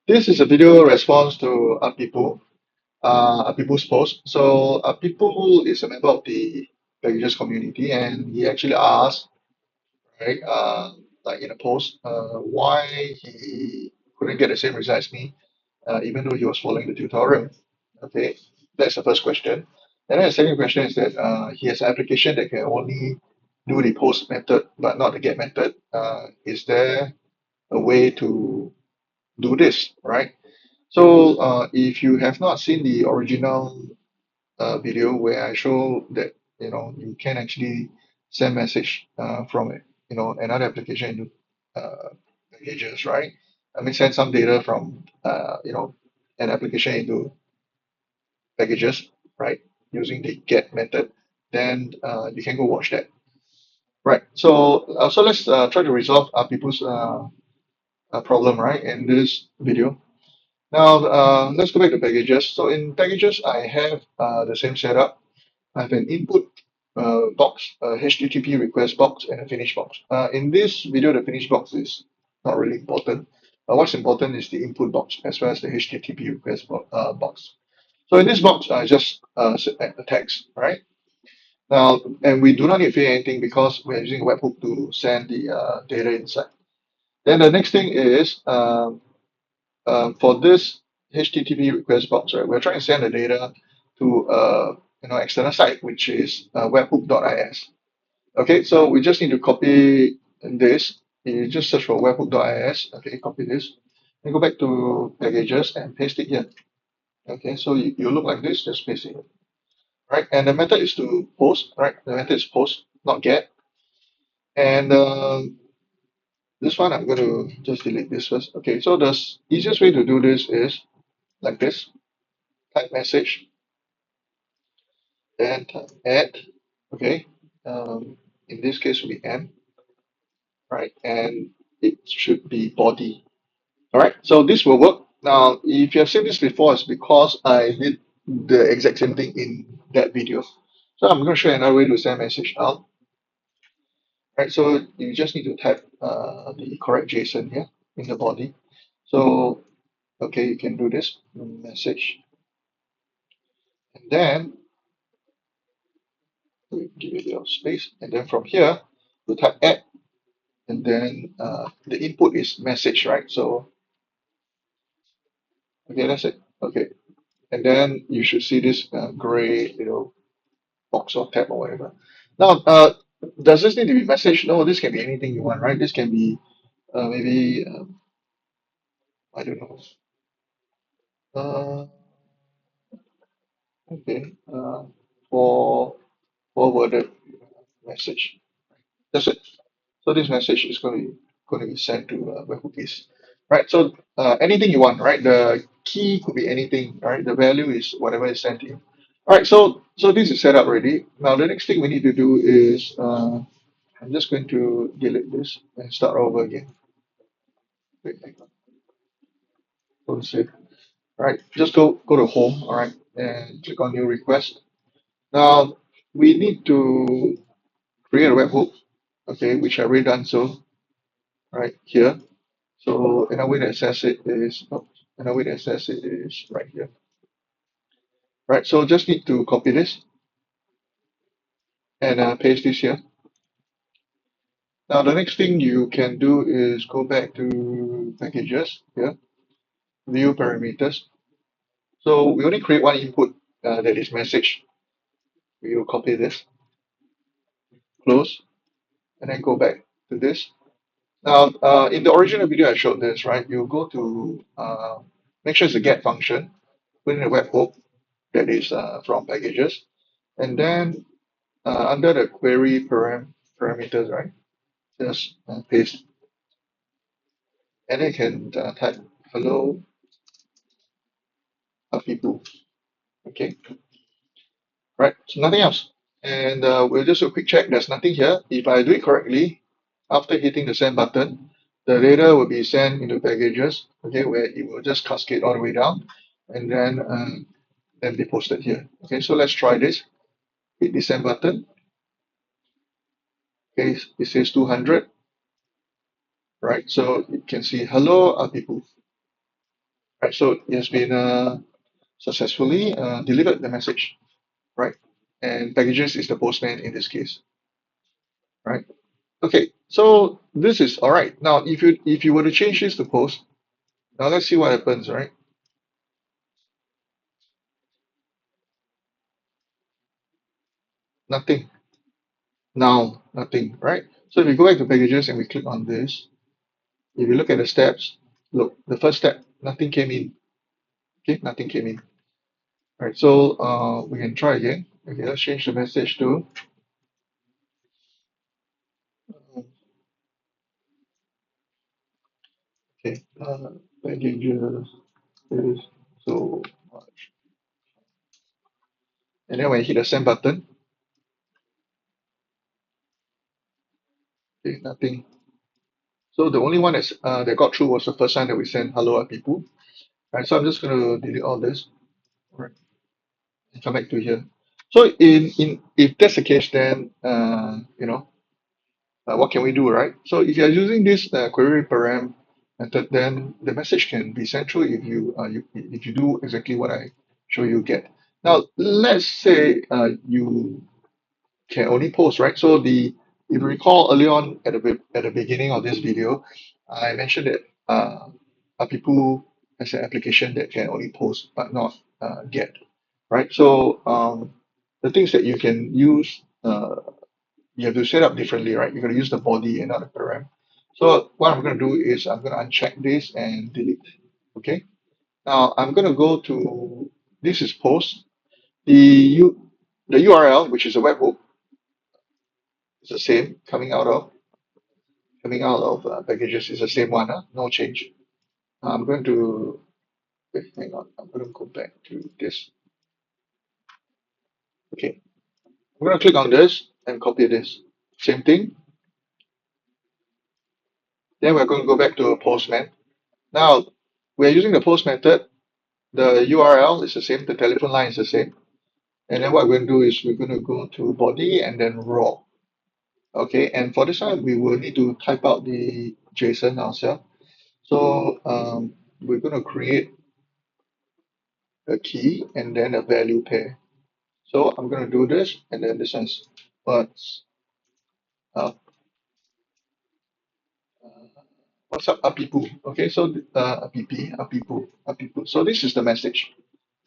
This is a video response to Apipu's post. So Apipu is a member of the packages community, and he actually asked, right, like in a post, why he couldn't get the same result as me, even though he was following the tutorial. Okay, that's the first question. And then the second question is that he has an application that can only do the post method, but not the get method. Is there a way to do this, right? So if you have not seen the original video where I show that you can actually send message from another application into packages, right? I mean send some data from an application into packages, right? Using the get method, then you can go watch that, right? So let's try to resolve people's problem, right? In this video. Now, let's go back to packages. So in packages, I have the same setup. I have an input box, a HTTP request box, and a finish box. In this video, the finish box is not really important. What's important is the input box as well as the HTTP request box. So in this box, I just set the text, right? Now, and we do not need to fill anything because we're using a webhook to send the data inside. Then the next thing is for this HTTP request box, right, we're trying to send the data to external site, which is webhook.is. Okay, so we just need to copy this. You just search for webhook.is. Okay, copy this. And go back to packages and paste it here. Okay, so you look like this, just paste it. Right, and the method is to post, right? The method is post, not get. And this one, I'm going to just delete this first. Okay, so the easiest way to do this is like this. Type message, then type add. Okay, in this case will be m, right? And it should be body. All right, so this will work. Now, if you have seen this before, it's because I did the exact same thing in that video. So I'm going to show you another way to send message out. Right, so you just need to type the correct JSON here in the body. So, okay, you can do this message, and then we give it a little space, and then from here, you type add, and then the input is message, right? So, okay, that's it. Okay, and then you should see this gray, box or tab or whatever. Now, does this need to be message? No, this can be anything you want, right? This can be maybe I don't know. Uh, okay, for forwarded message. That's it. So this message is going to be sent to webhookies, right? So anything you want, right? The key could be anything, right? The value is whatever is sent to you. All right. So this is set up already. Now the next thing we need to do is I'm just going to delete this and start over again. Wait, hang on. Go to save. All right. Just go to home. All right, and click on new request. Now we need to create a webhook. Okay, which I already done so right here. So another way to access it is right here. Right. So just need to copy this and paste this here. Now the next thing you can do is go back to packages here, view parameters. So we only create one input that is message. We will copy this, close, and then go back to this. Now in the original video I showed this, right? You go to make sure it's a get function, put in a webhook that is from packages, and then under the query parameters, right? Just paste, and then you can type hello Apipu. Okay, right. So nothing else, and we'll just do a quick check. There's nothing here. If I do it correctly, after hitting the send button, the data will be sent into packages. Okay, where it will just cascade all the way down, and then be posted here. Okay, so let's try this. Hit the send button. Okay, it says 200. Right, so you can see hello Apipu. right? So it has been successfully delivered the message, right? And packages is the postman in this case, right? Okay, so this is all right. Now, if you were to change this to post, now let's see what happens, right? Nothing. Now, nothing, right? So if we go back to packages and we click on this, if you look at the steps, look, the first step, nothing came in. Okay, nothing came in. All right, so we can try again. Okay, let's change the message to okay, packages is so much. And then when you hit the send button, okay, nothing. So the only one that got through was the first time that we sent hello Apipu. Right, so I'm just going to delete all this. All right, and come back to here. So in if that's the case, then what can we do, right? So if you're using this query param method, then the message can be sent through if you do exactly what I show you get. Now let's say you can only post, right? So if you recall early on at the beginning of this video, I mentioned that Apipu has an application that can only post but not get, right? So the things that you can use, you have to set up differently, right? You're going to use the body and not the param. So what I'm going to do is I'm going to uncheck this and delete. Okay. Now I'm going to go to this is post the the URL, which is a webhook, is the same coming out of packages is the same one, no change. I'm going to wait, hang on. I'm going to go back to this. Okay, I'm going to click on this and copy this. Same thing. Then we're going to go back to a postman. Now we're using the post method. The URL is the same. The telephone line is the same. And then what we're going to do is we're going to go to body and then raw. Okay, and for this one, we will need to type out the JSON ourselves. So we're going to create a key and then a value pair. So I'm going to do this, and then this one's what's up, what's up, Apipu. Okay, so Apipu. So this is the message,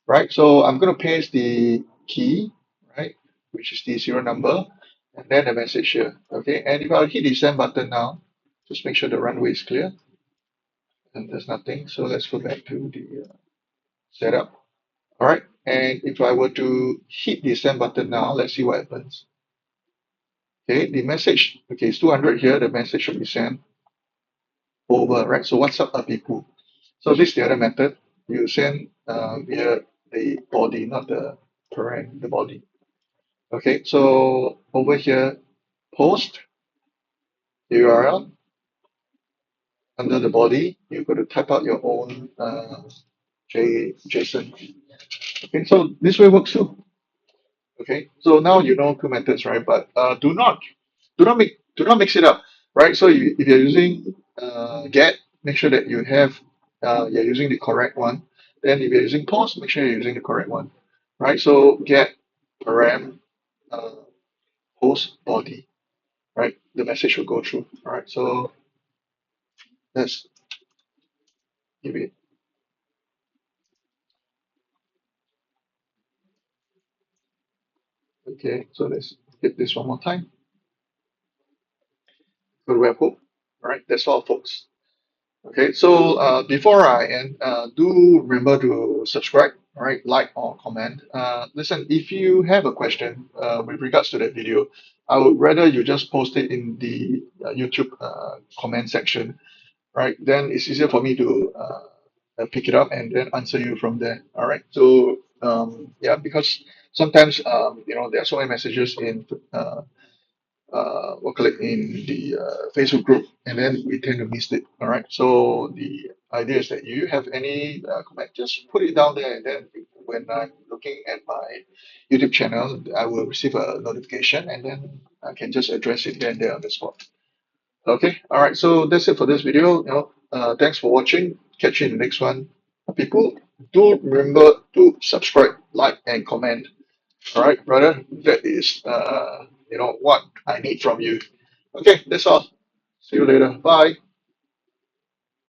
right? So I'm going to paste the key, right, which is the serial number, and then the message here. Okay, and if I hit the send button now, just make sure the runway is clear and there's nothing. So let's go back to the setup. All right, and if I were to hit the send button now, let's see what happens. Okay, the message, okay, it's 200 here. The message should be sent over, right? So what's up, people? So this is the other method. You send via the body, not the parent, the body. Okay, so over here, post the URL under the body. You're going to type out your own JSON. Okay, so this way works too. Okay, so now you know two methods, right? But do not mix it up, right? So if you're using get, make sure that you're using the correct one. Then if you're using post, make sure you're using the correct one, right? So get param uh, post body, right? The message will go through. All right, so let's give it. Okay, so let's hit this one more time. Go to webhook. All right, that's all, folks. Okay, so before I end, do remember to subscribe, all right, like or comment. Listen, if you have a question with regards to that video, I would rather you just post it in the YouTube comment section, right? Then it's easier for me to pick it up and then answer you from there. All right. So yeah, because sometimes there are so many messages in we'll click in the Facebook group, and then we tend to miss it. All right. So the idea is that you have any comment, just put it down there, and then when I'm looking at my YouTube channel, I will receive a notification, and then I can just address it here and there on the spot. Okay. All right. So that's it for this video. Thanks for watching. Catch you in the next one. people, do remember to subscribe, like, and comment. All right, brother. That is, what I need from you. Okay, that's all. See you later. Bye.